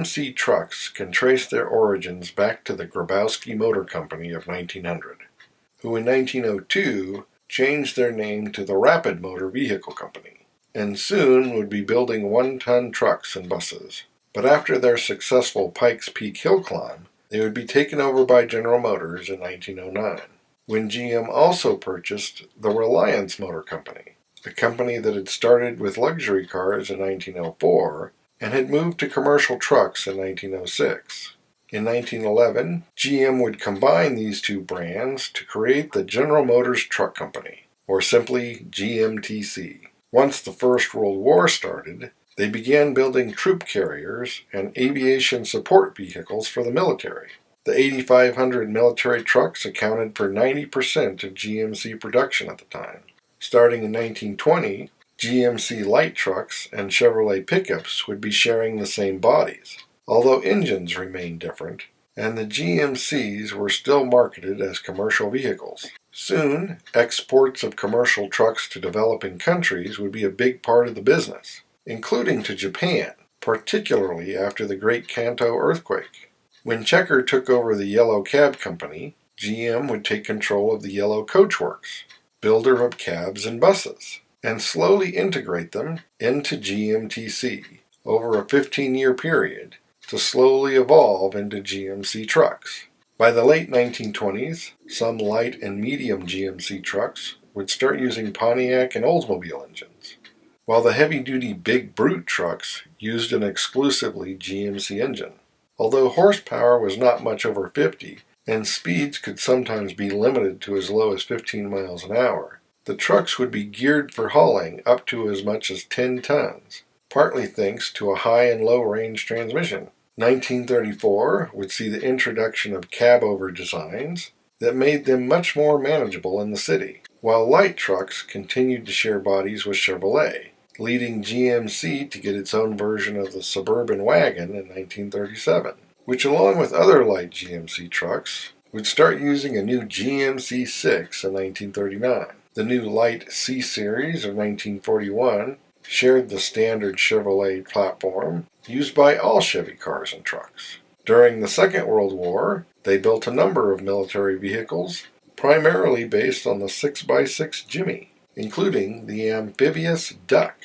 GMC trucks can trace their origins back to the Grabowski Motor Company of 1900, who in 1902 changed their name to the Rapid Motor Vehicle Company, and soon would be building one-ton trucks and buses. But after their successful Pikes Peak hill climb, they would be taken over by General Motors in 1909, when GM also purchased the Reliance Motor Company, a company that had started with luxury cars in 1904 and had moved to commercial trucks in 1906. In 1911, GM would combine these two brands to create the General Motors Truck Company, or simply GMTC. Once the First World War started, they began building troop carriers and aviation support vehicles for the military. The 8,500 military trucks accounted for 90% of GMC production at the time. Starting in 1920, GMC light trucks and Chevrolet pickups would be sharing the same bodies, although engines remained different, and the GMCs were still marketed as commercial vehicles. Soon, exports of commercial trucks to developing countries would be a big part of the business, including to Japan, particularly after the Great Kanto earthquake. When Checker took over the Yellow Cab Company, GM would take control of the Yellow Coachworks, builder of cabs and buses, and slowly integrate them into GMTC over a 15-year period to slowly evolve into GMC trucks. By the late 1920s, some light and medium GMC trucks would start using Pontiac and Oldsmobile engines, while the heavy-duty Big Brute trucks used an exclusively GMC engine. Although horsepower was not much over 50, and speeds could sometimes be limited to as low as 15 miles an hour, the trucks would be geared for hauling up to as much as 10 tons, partly thanks to a high and low-range transmission. 1934 would see the introduction of cab-over designs that made them much more manageable in the city, while light trucks continued to share bodies with Chevrolet, leading GMC to get its own version of the Suburban wagon in 1937, which along with other light GMC trucks would start using a new GMC 6 in 1939. The new light C-Seris of 1941 shared the standard Chevrolet platform used by all Chevy cars and trucks. During the Second World War, they built a number of military vehicles, primarily based on the 6x6 Jimmy, including the amphibious Duck.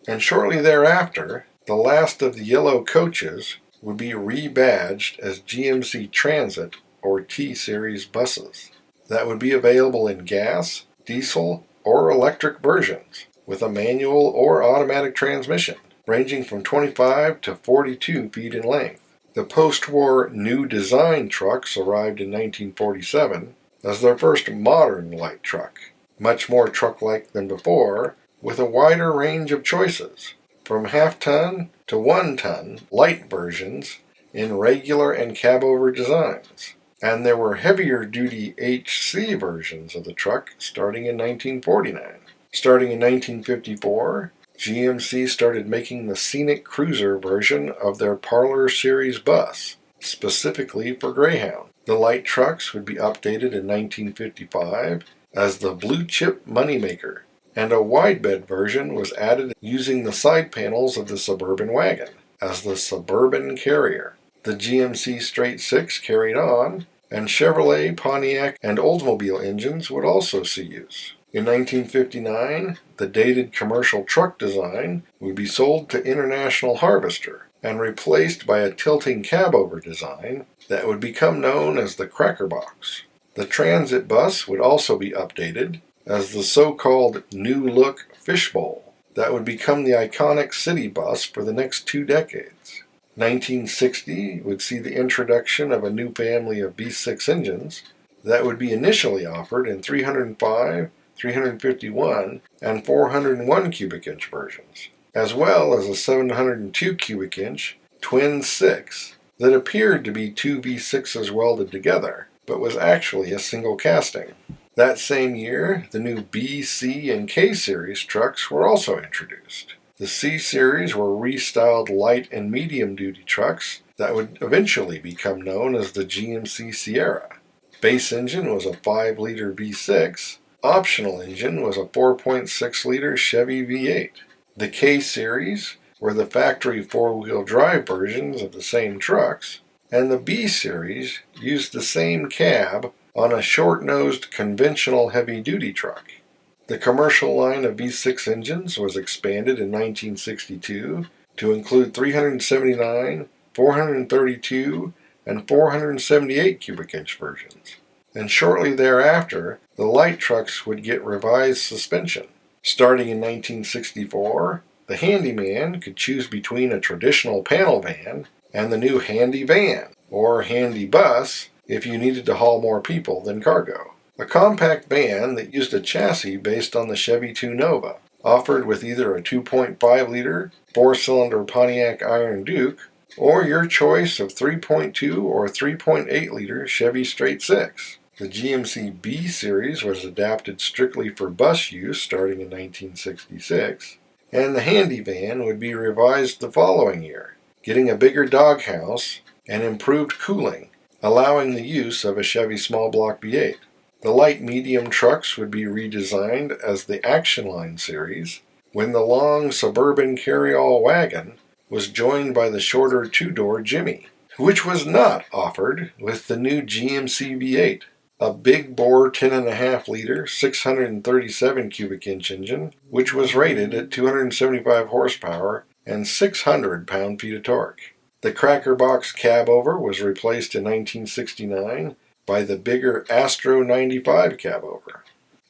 And shortly thereafter, the last of the yellow coaches would be rebadged as GMC Transit or T-Series buses that would be available in gas, diesel, or electric versions with a manual or automatic transmission ranging from 25 to 42 feet in length. The post-war New Design trucks arrived in 1947 as their first modern light truck, much more truck-like than before, with a wider range of choices, from half-ton to 1-ton light versions in regular and cab-over designs. And there were heavier-duty HC versions of the truck starting in 1949. Starting in 1954, GMC started making the Scenic Cruiser version of their Parlor Series bus, specifically for Greyhound. The light trucks would be updated in 1955 as the Blue Chip Moneymaker, and a wide-bed version was added using the side panels of the Suburban wagon as the Suburban Carrier. The GMC Straight Six carried on, and Chevrolet, Pontiac, and Oldsmobile engines would also see use. In 1959, the dated commercial truck design would be sold to International Harvester and replaced by a tilting cab-over design that would become known as the Cracker Box. The transit bus would also be updated as the so-called new-look Fishbowl that would become the iconic city bus for the next 2 decades. 1960 would see the introduction of a new family of V6 engines that would be initially offered in 305, 351, and 401 cubic inch versions, as well as a 702 cubic inch twin 6 that appeared to be 2 V6s welded together, but was actually a single casting. That same year, the new B, C, and K series trucks were also introduced. The C series were restyled light and medium duty trucks that would eventually become known as the GMC Sierra. Base engine was a 5-liter V6. Optional engine was a 4.6-liter Chevy V8. The K series were the factory four-wheel drive versions of the same trucks, and the B-Seris used the same cab on a short-nosed conventional heavy-duty truck. The commercial line of V6 engines was expanded in 1962 to include 379, 432, and 478 cubic inch versions. And shortly thereafter, the light trucks would get revised suspension. Starting in 1964, the handyman could choose between a traditional panel van and the new handy van, or handy bus if you needed to haul more people than cargo. A compact van that used a chassis based on the Chevy 2 Nova, offered with either a 2.5-liter, four-cylinder Pontiac Iron Duke, or your choice of 3.2 or 3.8-liter Chevy Straight Six. The GMC B-Seris was adapted strictly for bus use starting in 1966, and the handy van would be revised the following year, getting a bigger doghouse and improved cooling, allowing the use of a Chevy small block V8. The light-medium trucks would be redesigned as the Action Line series, when the long suburban carry-all wagon was joined by the shorter two-door Jimmy, which was not offered with the new GMC V8, a big-bore 10.5-liter, 637 cubic inch engine, which was rated at 275 horsepower and 600 pound-feet of torque. The Cracker Box cabover was replaced in 1969 by the bigger Astro 95 cabover.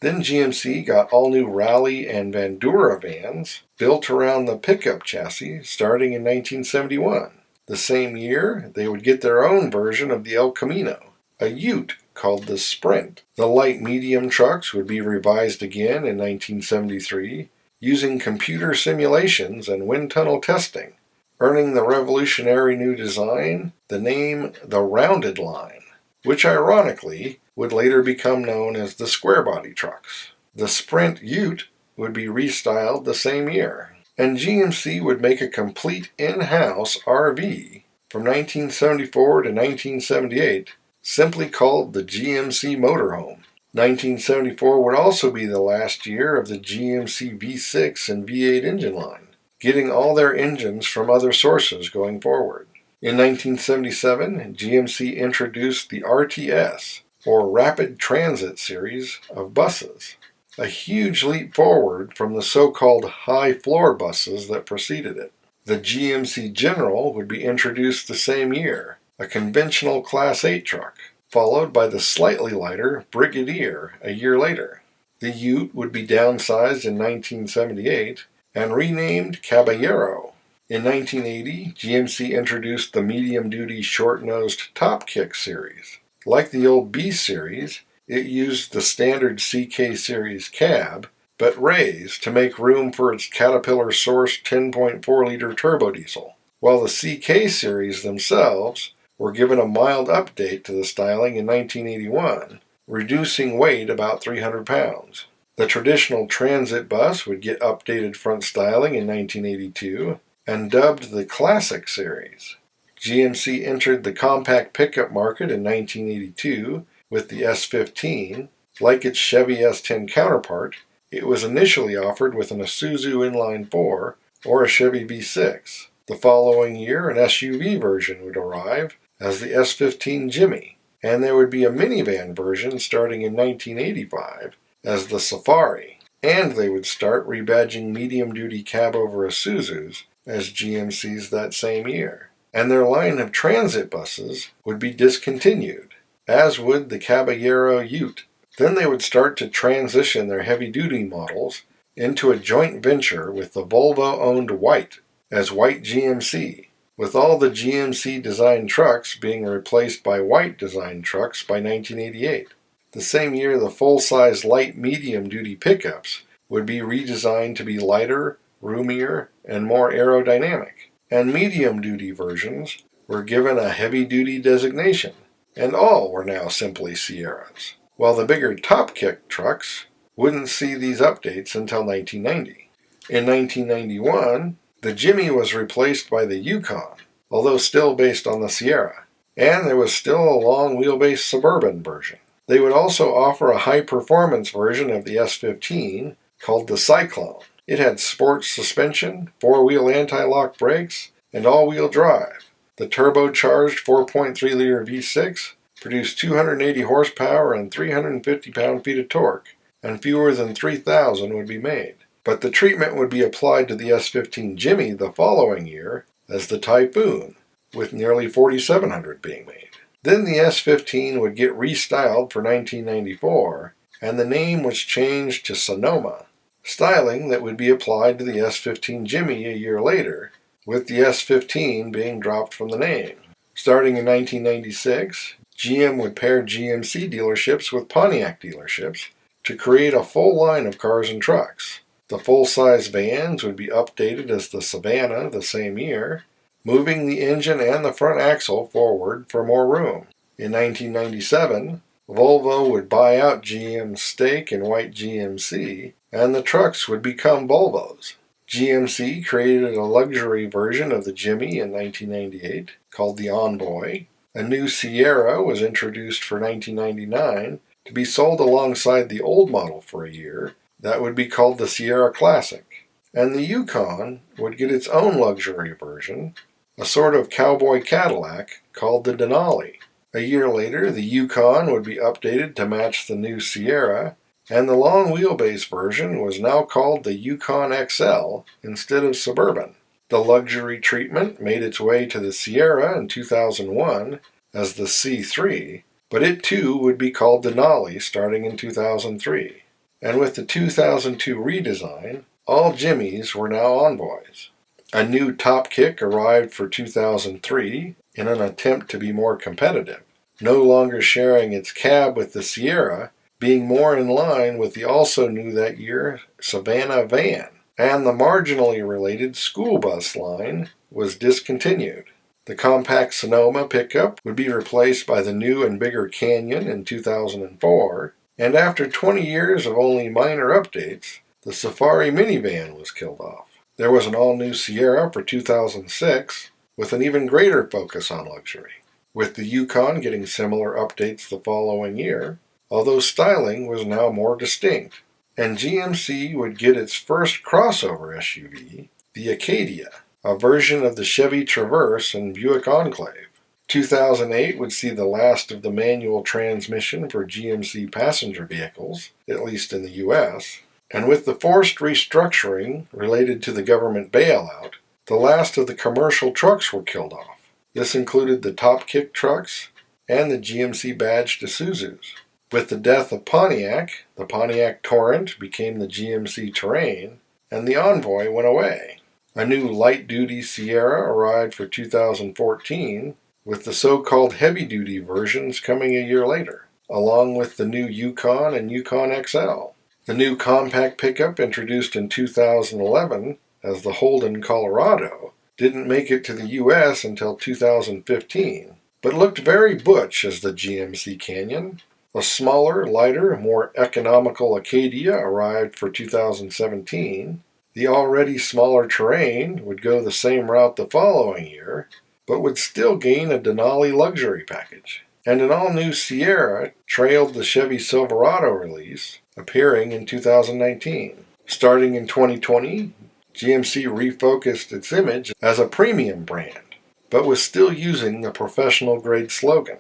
Then GMC got all-new Rally and Bandura vans built around the pickup chassis starting in 1971. The same year, they would get their own version of the El Camino, a ute called the Sprint. The light-medium trucks would be revised again in 1973 using computer simulations and wind tunnel testing, earning the revolutionary new design the name the Rounded Line, which ironically would later become known as the square body trucks. The Sprint Ute would be restyled the same year, and GMC would make a complete in-house RV from 1974 to 1978, simply called the GMC Motorhome. 1974 would also be the last year of the GMC V6 and V8 engine line, getting all their engines from other sources going forward. In 1977, GMC introduced the RTS, or Rapid Transit series of buses, a huge leap forward from the so-called high-floor buses that preceded it. The GMC General would be introduced the same year, a conventional Class 8 truck, followed by the slightly lighter Brigadier a year later. The Ute would be downsized in 1978 and renamed Caballero. In 1980, GMC introduced the medium-duty short-nosed Top Kick series. Like the old B-Series, it used the standard CK series cab, but raised to make room for its Caterpillar-sourced 10.4-liter turbo diesel, while the CK series themselves were given a mild update to the styling in 1981, reducing weight about 300 pounds. The traditional transit bus would get updated front styling in 1982 and dubbed the Classic Series. GMC entered the compact pickup market in 1982 with the S15. Like its Chevy S10 counterpart, it was initially offered with an Isuzu Inline 4 or a Chevy V6. The following year, an SUV version would arrive as the S15 Jimmy, and there would be a minivan version starting in 1985 as the Safari, and they would start rebadging medium-duty cab-over Isuzus as GMCs that same year. And their line of transit buses would be discontinued, as would the Caballero Ute. Then they would start to transition their heavy-duty models into a joint venture with the Volvo-owned White as White GMC, with all the GMC-designed trucks being replaced by White-designed trucks by 1988. The same year, the full-size light-medium-duty pickups would be redesigned to be lighter, roomier, and more aerodynamic, and medium-duty versions were given a heavy-duty designation, and all were now simply Sierras, while the bigger Top Kick trucks wouldn't see these updates until 1990. In 1991, the Jimmy was replaced by the Yukon, although still based on the Sierra, and there was still a long-wheelbase Suburban version. They would also offer a high-performance version of the S15 called the Cyclone. It had sports suspension, four-wheel anti-lock brakes, and all-wheel drive. The turbocharged 4.3-liter V6 produced 280 horsepower and 350 pound-feet of torque, and fewer than 3,000 would be made. But the treatment would be applied to the S15 Jimmy the following year as the Typhoon, with nearly 4,700 being made. Then the S15 would get restyled for 1994, and the name was changed to Sonoma, styling that would be applied to the S15 Jimmy a year later, with the S15 being dropped from the name. Starting in 1996, GM would pair GMC dealerships with Pontiac dealerships to create a full line of cars and trucks. The full-size vans would be updated as the Savannah the same year, moving the engine and the front axle forward for more room. In 1997, Volvo would buy out GM's stake in white GMC, and the trucks would become Volvos. GMC created a luxury version of the Jimmy in 1998 called the Envoy. A new Sierra was introduced for 1999 to be sold alongside the old model for a year. That would be called the Sierra Classic. And the Yukon would get its own luxury version, a sort of cowboy Cadillac called the Denali. A year later, the Yukon would be updated to match the new Sierra, and the long wheelbase version was now called the Yukon XL instead of Suburban. The luxury treatment made its way to the Sierra in 2001 as the C3, but it too would be called Denali starting in 2003. And with the 2002 redesign, all Jimmys were now Envoys. A new top kick arrived for 2003 in an attempt to be more competitive, no longer sharing its cab with the Sierra, being more in line with the also new that year Savannah van, and the marginally related school bus line was discontinued. The compact Sonoma pickup would be replaced by the new and bigger Canyon in 2004, and after 20 years of only minor updates, the Safari minivan was killed off. There was an all-new Sierra for 2006 with an even greater focus on luxury, with the Yukon getting similar updates the following year, although styling was now more distinct. And GMC would get its first crossover SUV, the Acadia, a version of the Chevy Traverse and Buick Enclave. 2008 would see the last of the manual transmission for GMC passenger vehicles, at least in the U.S., and with the forced restructuring related to the government bailout, the last of the commercial trucks were killed off. This included the top kick trucks and the GMC badged Isuzus. With the death of Pontiac, the Pontiac Torrent became the GMC Terrain, and the Envoy went away. A new light-duty Sierra arrived for 2014, with the so-called heavy-duty versions coming a year later, along with the new Yukon and Yukon XL. The new compact pickup introduced in 2011 as the Holden Colorado didn't make it to the U.S. until 2015, but looked very butch as the GMC Canyon. A smaller, lighter, more economical Acadia arrived for 2017. The already smaller Terrain would go the same route the following year, but would still gain a Denali luxury package. And an all-new Sierra trailed the Chevy Silverado release, appearing in 2019. Starting in 2020, GMC refocused its image as a premium brand, but was still using the professional-grade slogan,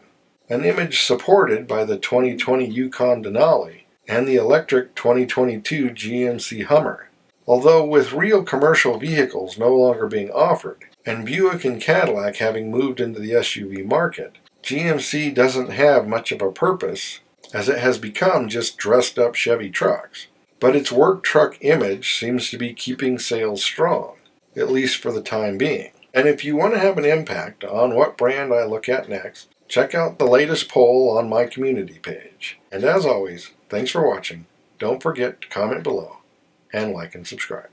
an image supported by the 2020 Yukon Denali and the electric 2022 GMC Hummer. Although with real commercial vehicles no longer being offered, and Buick and Cadillac having moved into the SUV market, GMC doesn't have much of a purpose, as it has become just dressed-up Chevy trucks. But its work truck image seems to be keeping sales strong, at least for the time being. And if you want to have an impact on what brand I look at next, check out the latest poll on my community page. And as always, thanks for watching. Don't forget to comment below and like and subscribe.